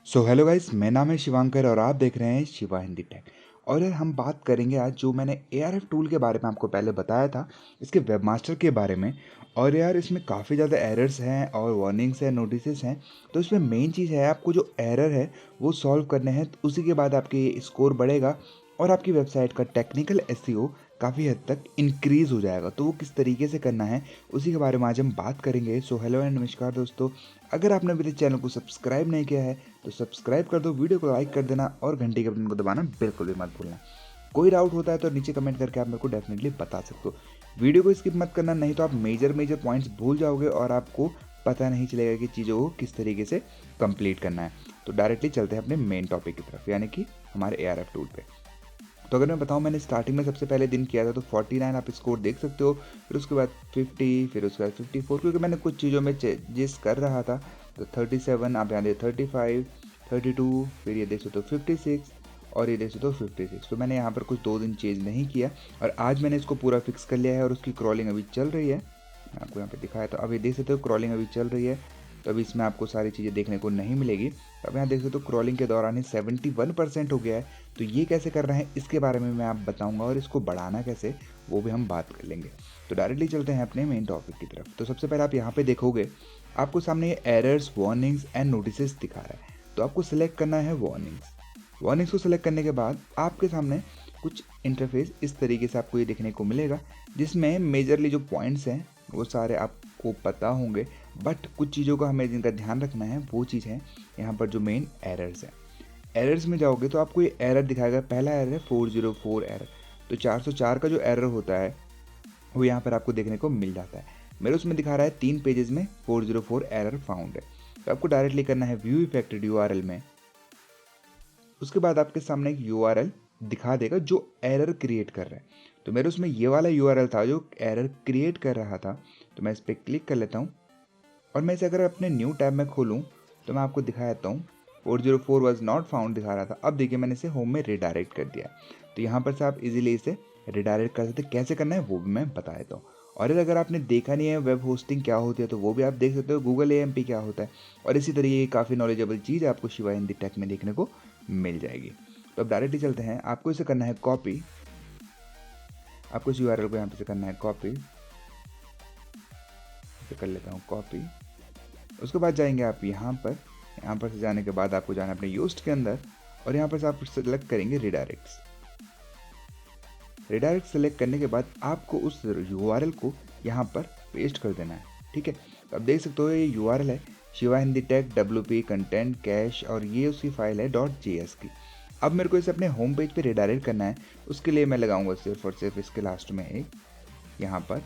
So hello guys, मेरा नाम है शिवांकर और आप देख रहे हैं शिवा हिंदी टेक। और यार हम बात करेंगे आज जो मैंने ARF टूल के बारे में आपको पहले बताया था, इसके वेबमास्टर के बारे में। और यार इसमें काफ़ी ज़्यादा एरर्स हैं और वार्निंग्स हैं, नोटिसेस हैं। तो इसमें मेन चीज़ है, आपको जो एरर है वो सॉल्व करने हैं, तो उसी के बाद आपके स्कोर बढ़ेगा और आपकी वेबसाइट का टेक्निकल SEO काफ़ी हद तक इंक्रीज़ हो जाएगा। तो वो किस तरीके से करना है उसी के बारे में आज हम बात करेंगे। सो हेलो एंड नमस्कार दोस्तों, अगर आपने मेरे चैनल को सब्सक्राइब नहीं किया है तो सब्सक्राइब कर दो, वीडियो को लाइक कर देना और घंटी के बटन को दबाना बिल्कुल भी मत भूलना। कोई डाउट होता है तो नीचे कमेंट करके आप मेरे को डेफिनेटली बता सकते हो। वीडियो को स्किप मत करना, नहीं तो आप मेजर पॉइंट्स भूल जाओगे और आपको पता नहीं चलेगा कि चीज़ों को किस तरीके से कंप्लीट करना है। तो डायरेक्टली चलते हैं अपने मेन टॉपिक की तरफ, यानी कि हमारे ARF टूल पे। तो अगर मैं बताऊं, मैंने स्टार्टिंग में सबसे पहले दिन किया था तो 49 आप स्कोर देख सकते हो, फिर उसके बाद 50, फिर उसके बाद 54, क्योंकि मैंने कुछ चीज़ों में चेंजेस कर रहा था। तो 37 आप यहाँ देखिए, 35, 32, फिर ये देख सकते हो 56 और ये देख सकते हो 56। तो मैंने यहाँ पर कुछ 2 दिन चेंज नहीं किया और आज मैंने इसको पूरा फिक्स कर लिया है और उसकी क्रॉलिंग अभी चल रही है। मैं आपको यहाँ पे दिखाया, तो अभी देख सकते हो क्रॉलिंग अभी चल रही है। तो अभी इसमें आपको सारी चीज़ें देखने को नहीं मिलेगी। अब यहाँ देख सकते हो क्रॉलिंग के दौरान ही 71% हो गया है। तो ये कैसे कर रहे हैं इसके बारे में मैं आप बताऊंगा और इसको बढ़ाना कैसे वो भी हम बात कर लेंगे। तो डायरेक्टली चलते हैं अपने मेन टॉपिक की तरफ। तो सबसे पहले आप यहाँ पे देखोगे, आपको सामने ये एरर्स, वार्निंग्स एंड नोटिसेस दिखा रहा है। तो आपको सिलेक्ट करना है वार्निंग्स को सिलेक्ट करने के बाद आपके सामने कुछ इंटरफेस इस तरीके से आपको ये देखने को मिलेगा, जिसमें मेजरली जो पॉइंट्स हैं वो सारे आपको पता होंगे, बट कुछ चीज़ों का हमें जिनका ध्यान रखना है वो चीज़ है यहाँ पर जो मेन एरर्स है। एरर्स में जाओगे तो आपको ये एरर दिखाएगा। पहला एरर है 404 एरर। तो 404 का जो एरर होता है वो यहाँ पर आपको देखने को मिल जाता है। मेरे उसमें दिखा रहा है 3 पेजेस में 404 एरर फाउंड है। तो आपको डायरेक्टली करना है व्यू इफेक्टेड URL में। उसके बाद आपके सामने एक URL दिखा देगा जो एरर क्रिएट कर रहा है। तो मेरे उसमें ये वाला URL था जो एरर क्रिएट कर रहा था। तो मैं इस पर क्लिक कर लेता हूँ और मैं इसे अगर अपने न्यू टैब में खोलूँ तो मैं आपको दिखा देता हूँ। 404 वॉज नॉट फाउंड दिखा रहा था। अब देखिए मैंने इसे होम में रिडायरेक्ट कर दिया। तो यहाँ पर से आप इजीली इसे रिडायरेक्ट कर सकते हैं। कैसे करना है वो भी मैं बता देता हूँ। और अगर आपने देखा नहीं है वेब होस्टिंग क्या होती है तो वो भी आप देख सकते हो, गूगल AMP क्या होता है। और इसी तरीके की काफ़ी नॉलेजेबल चीज़ आपको शिवा हिंदी टेक में देखने को मिल जाएगी। तो अब डायरेक्टली चलते हैं। आपको इसे करना है कॉपी। आपको इस URL को यहाँ पे से करना है कॉपी। कर लेता हूँ कॉपी। उसके बाद जाएंगे आप यहाँ पर से जाने के बाद आपको जाना है अपने योस्ट के अंदर और यहाँ पर से आप सेलेक्ट करेंगे रिडायरेक्ट सेलेक्ट करने के बाद आपको उस URL को यहाँ पर पेस्ट कर देना है। ठीक है, तो आप देख सकते हो ये URL है Shiva Hindi tech WP content cache और ये उसकी फाइल है .js की। अब मेरे को इसे अपने होम पेज पे रिडायरेक्ट करना है। उसके लिए मैं लगाऊंगा सिर्फ और सिर्फ इसके लास्ट में एक यहाँ पर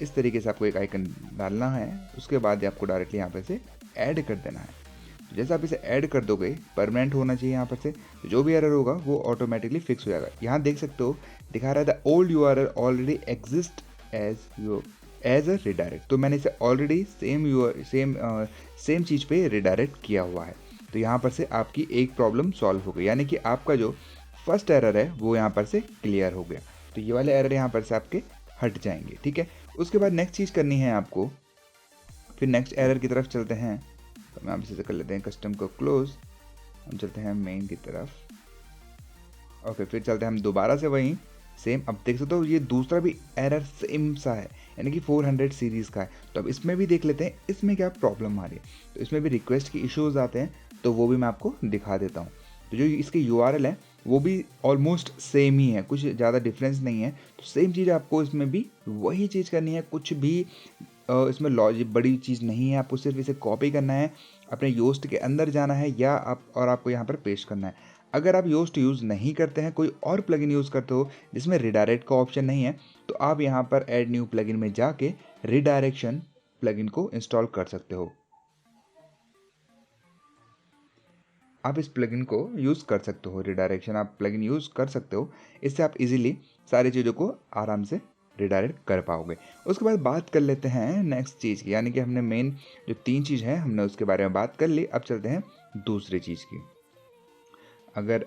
इस तरीके से आपको एक आइकन डालना है। उसके बाद आपको डायरेक्टली यहाँ पर से ऐड कर देना है। तो जैसे आप इसे ऐड कर दोगे, परमानेंट होना चाहिए यहाँ पर से, तो जो भी एरर होगा वो ऑटोमेटिकली फिक्स हो जाएगा। यहाँ देख सकते हो दिखा रहा है the old URL already exist as a redirect. तो मैंने इसे ऑलरेडी सेम चीज़ पे रिडायरेक्ट किया हुआ है। तो यहाँ पर से आपकी एक प्रॉब्लम सॉल्व हो गई, यानी कि आपका जो फर्स्ट एरर है वो यहाँ पर से क्लियर हो गया। तो ये वाले एरर यहाँ पर से आपके हट जाएंगे। ठीक है, उसके बाद नेक्स्ट चीज़ करनी है आपको, फिर नेक्स्ट एरर की तरफ चलते हैं। तो हम इसे कर लेते हैं कस्टम को क्लोज, हम चलते हैं मेन की तरफ। ओके, फिर चलते हैं हम दोबारा से वहीं सेम। अब देख सकते हो ये दूसरा भी एरर सेम सा है, यानी कि 400 सीरीज़ का है। तो अब इसमें भी देख लेते हैं इसमें क्या प्रॉब्लम आ रही है। तो इसमें भी रिक्वेस्ट की इश्यूज आते हैं, तो वो भी मैं आपको दिखा देता हूँ। तो जो इसके URL है वो भी ऑलमोस्ट सेम ही है, कुछ ज़्यादा डिफरेंस नहीं है। तो सेम चीज़ आपको इसमें भी वही चीज़ करनी है, कुछ भी इसमें लॉजिक बड़ी चीज़ नहीं है। आपको सिर्फ इसे कॉपी करना है, अपने योस्ट के अंदर जाना है या आपको यहाँ पर पेस्ट करना है। अगर आप योस्ट यूज़ नहीं करते हैं, कोई और प्लगइन यूज़ करते हो जिसमें रिडायरेक्ट का ऑप्शन नहीं है, तो आप यहाँ पर ऐड न्यू प्लगइन में जाके रिडायरेक्शन प्लगइन को इंस्टॉल कर सकते हो। आप इस प्लगइन को यूज़ कर सकते हो, रिडायरेक्शन आप प्लगइन यूज़ कर सकते हो। इससे आप इजीली सारी चीज़ों को आराम से रिडायरेक्ट कर पाओगे। उसके बाद बात कर लेते हैं नेक्स्ट चीज़ की, यानी कि हमने मेन जो 3 चीज़ है हमने उसके बारे में बात कर ली। अब चलते हैं दूसरी चीज़ की। अगर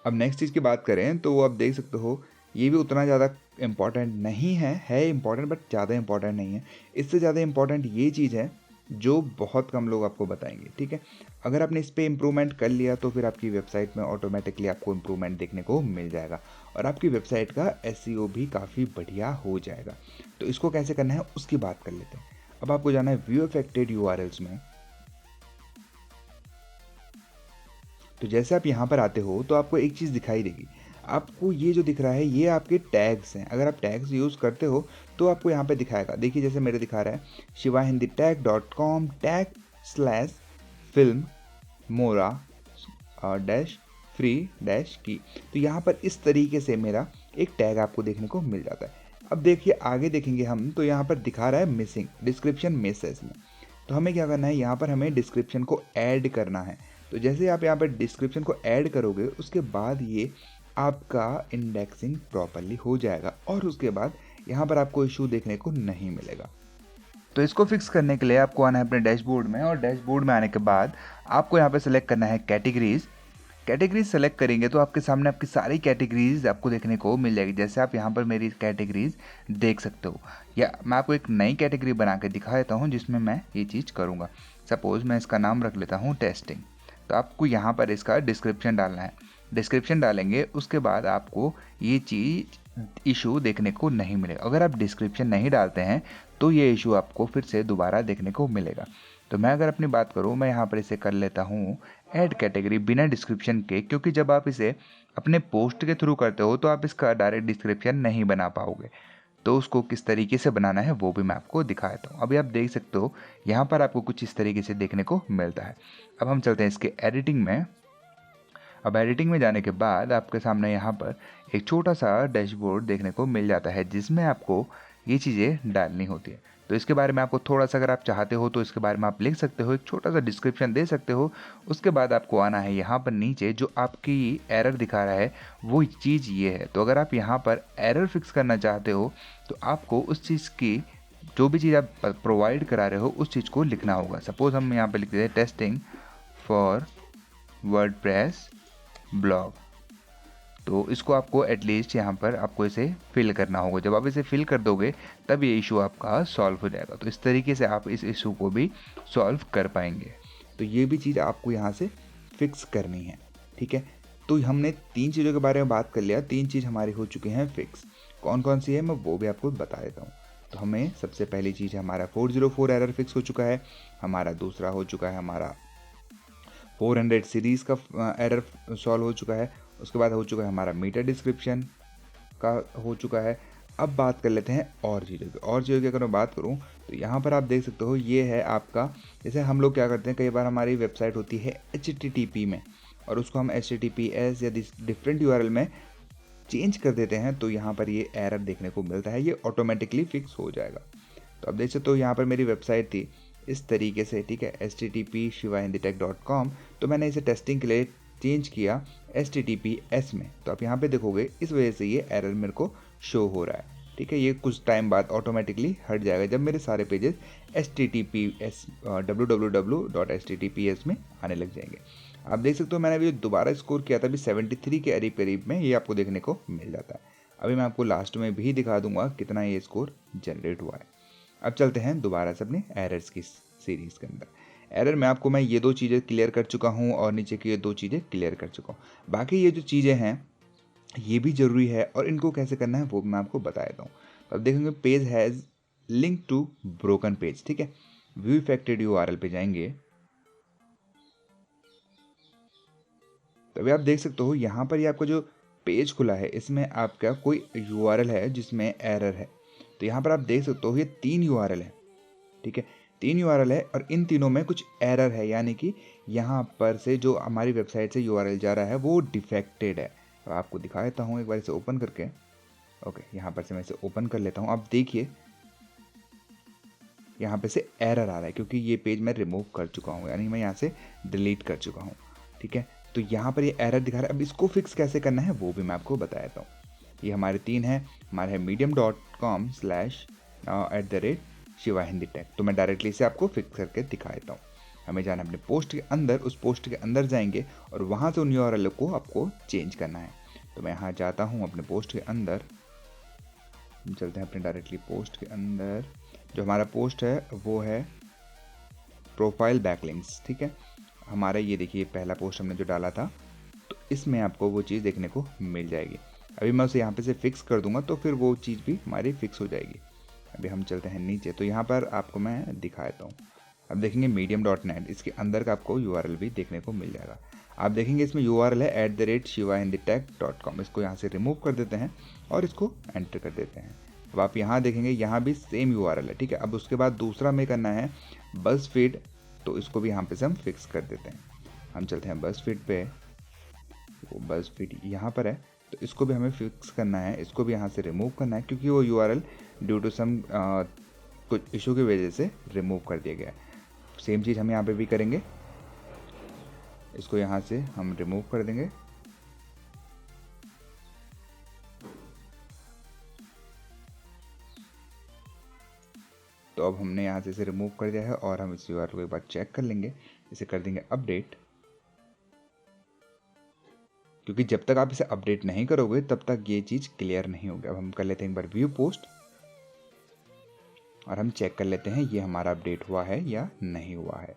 अब नेक्स्ट चीज़ की बात करें तो आप देख सकते हो ये भी उतना ज़्यादा इम्पॉर्टेंट नहीं है, इम्पॉर्टेंट बट ज़्यादा इम्पॉर्टेंट नहीं है। इससे ज़्यादा इम्पॉर्टेंट ये चीज़ है जो बहुत कम लोग आपको बताएंगे। ठीक है, अगर आपने इस पर इम्प्रूवमेंट कर लिया तो फिर आपकी वेबसाइट में ऑटोमेटिकली आपको इम्प्रूवमेंट देखने को मिल जाएगा और आपकी वेबसाइट का एसईओ भी काफ़ी बढ़िया हो जाएगा। तो इसको कैसे करना है उसकी बात कर लेते हैं। अब आपको जाना है व्यू अफेक्टेड यूआरएल्स में। तो जैसे आप यहाँ पर आते हो तो आपको एक चीज़ दिखाई देगी। आपको ये जो दिख रहा है ये आपके टैग्स हैं। अगर आप टैग्स यूज़ करते हो तो आपको यहाँ पे दिखाएगा। देखिए जैसे मेरे दिखा रहा है shivahindiTag.com /film मोरा डैश फ्री डैश की। तो यहाँ पर इस तरीके से मेरा एक टैग आपको देखने को मिल जाता है। अब देखिए आगे देखेंगे हम तो यहाँ पर दिखा रहा है मिसिंग डिस्क्रिप्शन मिसेस में। तो हमें क्या करना है, यहाँ पर हमें डिस्क्रिप्शन को ऐड करना है। तो जैसे आप यहाँ पर डिस्क्रिप्शन को ऐड करोगे उसके बाद ये आपका इंडेक्सिंग प्रॉपरली हो जाएगा और उसके बाद यहाँ पर आपको इशू देखने को नहीं मिलेगा। तो इसको फिक्स करने के लिए आपको आना है अपने डैशबोर्ड में और डैशबोर्ड में आने के बाद आपको यहाँ पे सेलेक्ट करना है कैटेगरीज। कैटेगरीज सेलेक्ट करेंगे तो आपके सामने आपकी सारी कैटेगरीज आपको देखने को मिल जाएगी। जैसे आप यहाँ पर मेरी कैटेगरीज देख सकते हो, या मैं आपको एक नई कैटेगरी बना के दिखा देता हूँ जिसमें मैं ये चीज़ करूँगा। सपोज़ मैं इसका नाम रख लेता हूँ टेस्टिंग। तो आपको यहाँ पर इसका डिस्क्रिप्शन डालना है। डिस्क्रिप्शन डालेंगे उसके बाद आपको ये चीज़ इशू देखने को नहीं मिलेगा। अगर आप डिस्क्रिप्शन नहीं डालते हैं तो ये इशू आपको फिर से दोबारा देखने को मिलेगा। तो मैं अगर अपनी बात करूँ, मैं यहाँ पर इसे कर लेता हूँ ऐड कैटेगरी बिना डिस्क्रिप्शन के, क्योंकि जब आप इसे अपने पोस्ट के थ्रू करते हो तो आप इसका डायरेक्ट डिस्क्रिप्शन नहीं बना पाओगे। तो उसको किस तरीके से बनाना है वो भी मैं आपको दिखा देता हूँ। अभी आप देख सकते हो यहाँ पर आपको कुछ इस तरीके से देखने को मिलता है। अब हम चलते हैं इसके एडिटिंग में। अब एडिटिंग में जाने के बाद आपके सामने यहाँ पर एक छोटा सा डैशबोर्ड देखने को मिल जाता है जिसमें आपको ये चीज़ें डालनी होती है। तो इसके बारे में आपको थोड़ा सा अगर आप चाहते हो तो इसके बारे में आप लिख सकते हो, एक छोटा सा डिस्क्रिप्शन दे सकते हो। उसके बाद आपको आना है यहाँ पर नीचे जो आपकी एरर दिखा रहा है वो चीज़ ये है। तो अगर आप यहाँ पर एरर फिक्स करना चाहते हो तो आपको उस चीज़ की जो भी चीज़ आप प्रोवाइड करा रहे हो उस चीज़ को लिखना होगा। सपोज़ हम यहाँ पर लिख देते हैं टेस्टिंग फॉर वर्डप्रेस ब्लॉग। तो इसको आपको एटलीस्ट यहाँ पर आपको इसे फिल करना होगा। जब आप इसे फिल कर दोगे तब ये इशू आपका सॉल्व हो जाएगा। तो इस तरीके से आप इस इशू को भी सॉल्व कर पाएंगे। तो ये भी चीज़ आपको यहाँ से फिक्स करनी है। ठीक है, तो हमने 3 चीज़ों के बारे में बात कर लिया। 3 चीज़ हमारी हो चुकी हैं फिक्स। कौन कौन सी है मैं वो भी आपको बता देता हूँ। तो हमें सबसे पहली चीज़ हमारा 404 एरर फिक्स हो चुका है। हमारा दूसरा हो चुका है हमारा 400 सीरीज़ का एरर सॉल्व हो चुका है। उसके बाद हो चुका है हमारा मीटर डिस्क्रिप्शन का हो चुका है। अब बात कर लेते हैं और चीज़ों की। और चीज़ों की अगर मैं बात करूं तो यहाँ पर आप देख सकते हो ये है आपका, जैसे हम लोग क्या करते हैं कई बार हमारी वेबसाइट होती है HTTP में और उसको हम HTTPS या डिफरेंट URL में चेंज कर देते हैं तो यहाँ पर ये एरर देखने को मिलता है। ये ऑटोमेटिकली फिक्स हो जाएगा। तो अब देख सकते हो यहाँ पर मेरी वेबसाइट थी इस तरीके से, ठीक है, http/shivahindiTag.com। तो मैंने इसे टेस्टिंग के लिए चेंज किया HTTPS में। तो आप यहाँ पे देखोगे इस वजह से ये एरर मेरे को शो हो रहा है। ठीक है, ये कुछ टाइम बाद ऑटोमेटिकली हट जाएगा जब मेरे सारे पेजेस www.https में आने लग जाएंगे। आप देख सकते हो मैंने अभी दोबारा स्कोर किया था, अभी 73 के करीब करीब में ये आपको देखने को मिल जाता है। अभी मैं आपको लास्ट में भी दिखा दूंगा कितना ये स्कोर जनरेट हुआ है। अब चलते हैं दोबारा से अपने एरर्स की सीरीज़ के अंदर। एरर में आपको मैं ये 2 चीज़ें क्लियर कर चुका हूँ और नीचे की ये 2 चीज़ें क्लियर कर चुका हूँ। बाकी ये जो चीज़ें हैं ये भी ज़रूरी है और इनको कैसे करना है वो मैं आपको बता देता हूँ। अब देखेंगे page has link to broken page. ठीक है, व्यू इफेक्टेड URL पे जाएंगे तभी आप देख सकते हो यहाँ पर ये आपका जो पेज खुला है इसमें आपका कोई URL है जिसमें एरर है। तो यहाँ पर आप देख सकते हो ये 3 URL है। ठीक है, 3 URL है और इन तीनों में कुछ एरर है, यानी कि यहाँ पर से जो हमारी वेबसाइट से URL जा रहा है वो डिफेक्टेड है। तो आपको दिखा देता हूँ एक बार इसे ओपन करके। ओके, यहाँ पर से मैं इसे ओपन कर लेता हूँ। आप देखिए यहाँ पे से एरर आ रहा है क्योंकि ये पेज मैं रिमूव कर चुका हूँ, यानी मैं यहाँ से डिलीट कर चुका हूँ। ठीक है, तो यहाँ पर ये एरर दिखा रहा है। अब इसको फिक्स कैसे करना है वो भी मैं आपको बता देता हूँ। ये हमारे 3 है, हमारे है medium.com/@shivahindiTag। तो मैं डायरेक्टली इसे आपको फिक्स करके दिखा देता हूँ। हमें जाना है अपने पोस्ट के अंदर, उस पोस्ट के अंदर जाएंगे और वहाँ से उन URL को आपको चेंज करना है। तो मैं यहाँ जाता हूँ अपने पोस्ट के अंदर, चलते हैं अपने डायरेक्टली पोस्ट के अंदर। जो हमारा पोस्ट है वो है प्रोफाइल बैकलिंक्स, ठीक है। हमारा ये देखिए पहला पोस्ट हमने जो डाला था, तो इसमें आपको वो चीज़ देखने को मिल जाएगी। अभी मैं उसे यहाँ पे से फिक्स कर दूंगा तो फिर वो चीज़ भी हमारी फिक्स हो जाएगी। अभी हम चलते हैं नीचे, तो यहाँ पर आपको मैं दिखा देता हूँ। अब देखेंगे medium.net, इसके अंदर का आपको URL भी देखने को मिल जाएगा। आप देखेंगे इसमें URL है @shivahinditech.com। इसको यहाँ से रिमूव कर देते हैं और इसको एंटर कर देते हैं। अब आप यहाँ देखेंगे यहाँ भी सेम URL है, ठीक है। अब उसके बाद दूसरा में करना है BuzzFeed, तो इसको भी यहाँ पे से हम फिक्स कर देते हैं। हम चलते हैं BuzzFeed पे, वो BuzzFeed यहाँ पर है, तो इसको भी हमें फिक्स करना है। इसको भी यहाँ से रिमूव करना है क्योंकि वो URL ड्यू टू सम कुछ इशू की वजह से रिमूव कर दिया गया है। सेम चीज़ हम यहाँ पे भी करेंगे, इसको यहाँ से हम रिमूव कर देंगे। तो अब हमने यहाँ से इसे रिमूव कर दिया है और हम इस URL को एक बार चेक कर लेंगे। इसे कर देंगे अपडेट, क्योंकि जब तक आप इसे अपडेट नहीं करोगे तब तक ये चीज़ क्लियर नहीं होगी। अब हम कर लेते हैं एक बार व्यू पोस्ट और हम चेक कर लेते हैं ये हमारा अपडेट हुआ है या नहीं हुआ है।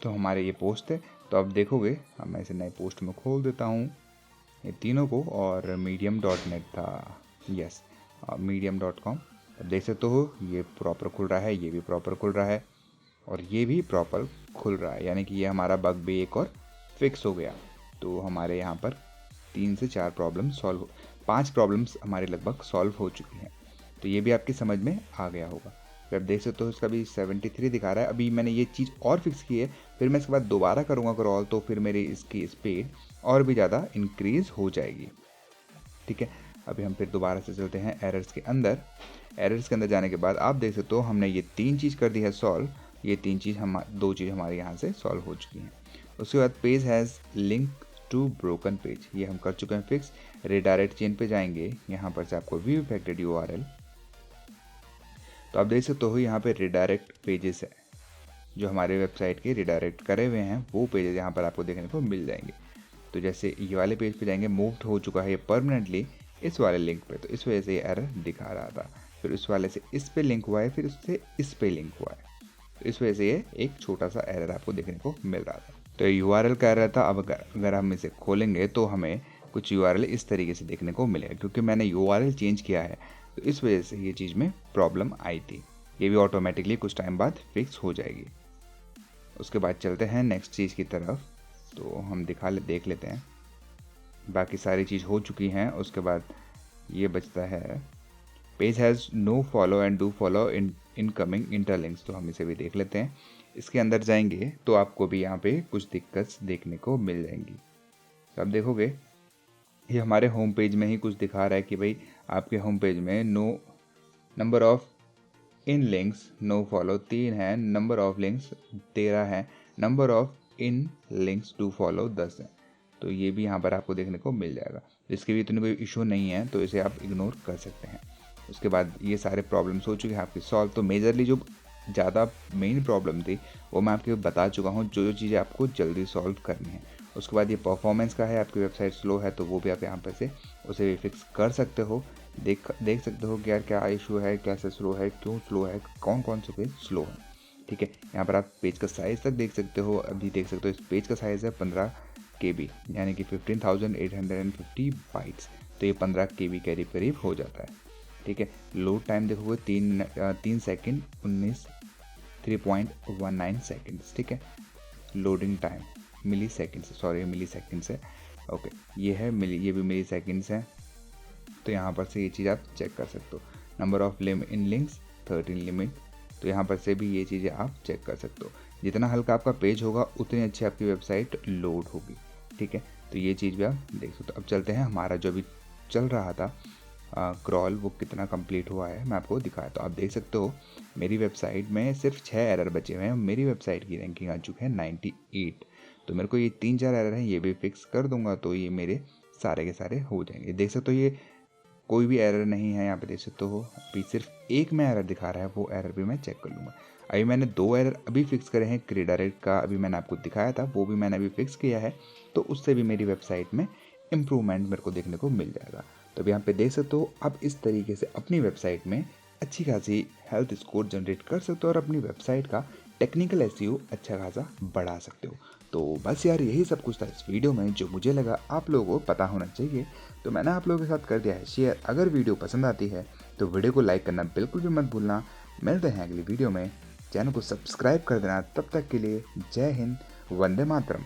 तो हमारे ये पोस्ट है, तो अब देखोगे मैं इसे नए पोस्ट में खोल देता हूँ ये तीनों को, और medium.net था, यस medium.com। अब देख सकते हो ये प्रॉपर खुल रहा है, ये भी प्रॉपर खुल रहा है और ये भी प्रॉपर खुल रहा है, यानी कि ये हमारा बग भी एक और फिक्स हो गया। तो हमारे यहाँ पर 3 से 4 प्रॉब्लम सॉल्व, 5 प्रॉब्लम्स हमारे लगभग सॉल्व हो चुकी हैं। तो ये भी आपकी समझ में आ गया होगा। फिर आप देख सकते हो इसका भी 73 दिखा रहा है। अभी मैंने ये चीज़ और फिक्स की है, फिर मैं इसके बाद दोबारा करूँगा क्रॉल, तो फिर मेरी इसकी स्पीड और भी ज़्यादा इंक्रीज़ हो जाएगी, ठीक है। अभी हम फिर दोबारा से चलते हैं एरर्स के अंदर। एरर्स के अंदर जाने के बाद आप देख सकते हो हमने ये 3 चीज़ कर दी है सॉल्व। ये 3 चीज़ दो चीज़ हमारे यहाँ से सॉल्व हो चुकी हैं। उसके बाद page has link to broken page, ये हम कर चुके हैं फिक्स। रिडायरेक्ट चेन पे जाएंगे, यहाँ पर से आपको व्यू इफेक्टेड URL, तो आप देख सकते हो यहाँ पे रिडायरेक्ट पेजेस है, जो हमारे वेबसाइट के रिडायरेक्ट करे हुए हैं वो पेजेस यहाँ पर आपको देखने को मिल जाएंगे। तो जैसे ये वाले पेज पे जाएंगे, मूव्ड हो चुका है ये परमानेंटली इस वाले लिंक पे, तो इस वजह से ये एरर दिखा रहा था। फिर उस वाले से इस पे लिंक हुआ है, फिर उससे इस पे लिंक हुआ है, तो इस वजह से ये एक छोटा सा एरर आपको देखने को मिल रहा था। तो URL का एरर था। अब अगर हम इसे खोलेंगे तो हमें कुछ URL इस तरीके से देखने को मिलेगा, क्योंकि मैंने URL चेंज किया है तो इस वजह से ये चीज़ में प्रॉब्लम आई थी। ये भी ऑटोमेटिकली कुछ टाइम बाद फिक्स हो जाएगी। उसके बाद चलते हैं नेक्स्ट चीज़ की तरफ, तो हम देख लेते हैं। बाकी सारी चीज़ हो चुकी हैं। उसके बाद ये बचता है page has no follow and do follow incoming interlinks, तो हम इसे भी देख लेते हैं। इसके अंदर जाएंगे तो आपको भी यहाँ पे कुछ दिक्कत देखने को मिल जाएंगी। तो आप देखोगे ये हमारे होम पेज में ही कुछ दिखा रहा है कि भाई आपके होम पेज में no number of in links no follow 3 है, नंबर ऑफ लिंक्स 13 है, number of in links to follow 10 है। तो ये भी यहाँ पर आपको देखने को मिल जाएगा। इसके भी इतनी कोई इशू नहीं है, तो इसे आप इग्नोर कर सकते हैं। उसके बाद ये सारे प्रॉब्लम्स हो चुके हैं आपकी सॉल्व। तो मेजरली जो ज़्यादा मेन प्रॉब्लम थी वो मैं आपको बता चुका हूँ, जो चीज़ें आपको जल्दी सॉल्व करनी है। उसके बाद ये परफॉर्मेंस का है, आपकी वेबसाइट स्लो है तो वो भी आप यहाँ पर से उसे भी फिक्स कर सकते हो। देख सकते हो कि यार क्या इशू है, कैसे स्लो है, क्यों स्लो है, कौन कौन से पेज स्लो है, ठीक है। यहाँ पर आप पेज का साइज़ तक देख सकते हो। अभी देख सकते हो इस पेज का साइज़ है 15 KB, यानी कि 15,850 बाइट्स। तो ये 15 KB करीब करीब हो जाता है, ठीक है। लोड टाइम देखोगे 3 सेकेंड 3.19 सेकेंड्स, ठीक है। लोडिंग टाइम मिली सेकेंड्स है, ओके। ये भी मिली सेकेंड्स है। तो यहाँ पर से ये चीज़ आप चेक कर सकते हो। Number of in links 13 limit, तो यहाँ पर से भी ये चीज़ें आप चेक कर सकते हो। जितना हल्का आपका पेज होगा उतनी अच्छी आपकी वेबसाइट लोड होगी, ठीक है। तो ये चीज़ भी आप देख सकते हो। अब चलते हैं हमारा जो अभी चल रहा था क्रॉल, वो कितना कंप्लीट हुआ है मैं आपको दिखाया। तो आप देख सकते हो मेरी वेबसाइट में सिर्फ 6 एरर बचे हुए हैं। मेरी वेबसाइट की रैंकिंग आ चुकी है 98। तो मेरे को ये 3-4 एरर हैं, ये भी फिक्स कर दूंगा तो ये मेरे सारे के सारे हो जाएंगे। देख सकते हो ये कोई भी एरर नहीं है, यहाँ पे देख सकते हो। अभी सिर्फ एक में एरर दिखा रहा है, वो एरर भी मैं चेक कर लूँगा। अभी मैंने 2 एरर अभी फिक्स करे हैं। रिडायरेक्ट का अभी मैंने आपको दिखाया था, वो भी मैंने अभी फिक्स किया है, तो उससे भी मेरी वेबसाइट में इम्प्रूवमेंट मेरे को देखने को मिल जाएगा। तो अभी यहाँ पे देख सकते हो आप इस तरीके से अपनी वेबसाइट में अच्छी खासी हेल्थ स्कोर जनरेट कर सकते हो और अपनी वेबसाइट का टेक्निकल एसईओ अच्छा खासा बढ़ा सकते हो। तो बस यार यही सब कुछ था इस वीडियो में जो मुझे लगा आप लोगों को पता होना चाहिए, तो मैंने आप लोगों के साथ कर दिया है शेयर। अगर वीडियो पसंद आती है तो वीडियो को लाइक करना बिल्कुल भी मत भूलना। मिलते हैं अगली वीडियो में, चैनल को सब्सक्राइब कर देना। तब तक के लिए जय हिंद, वंदे मातरम।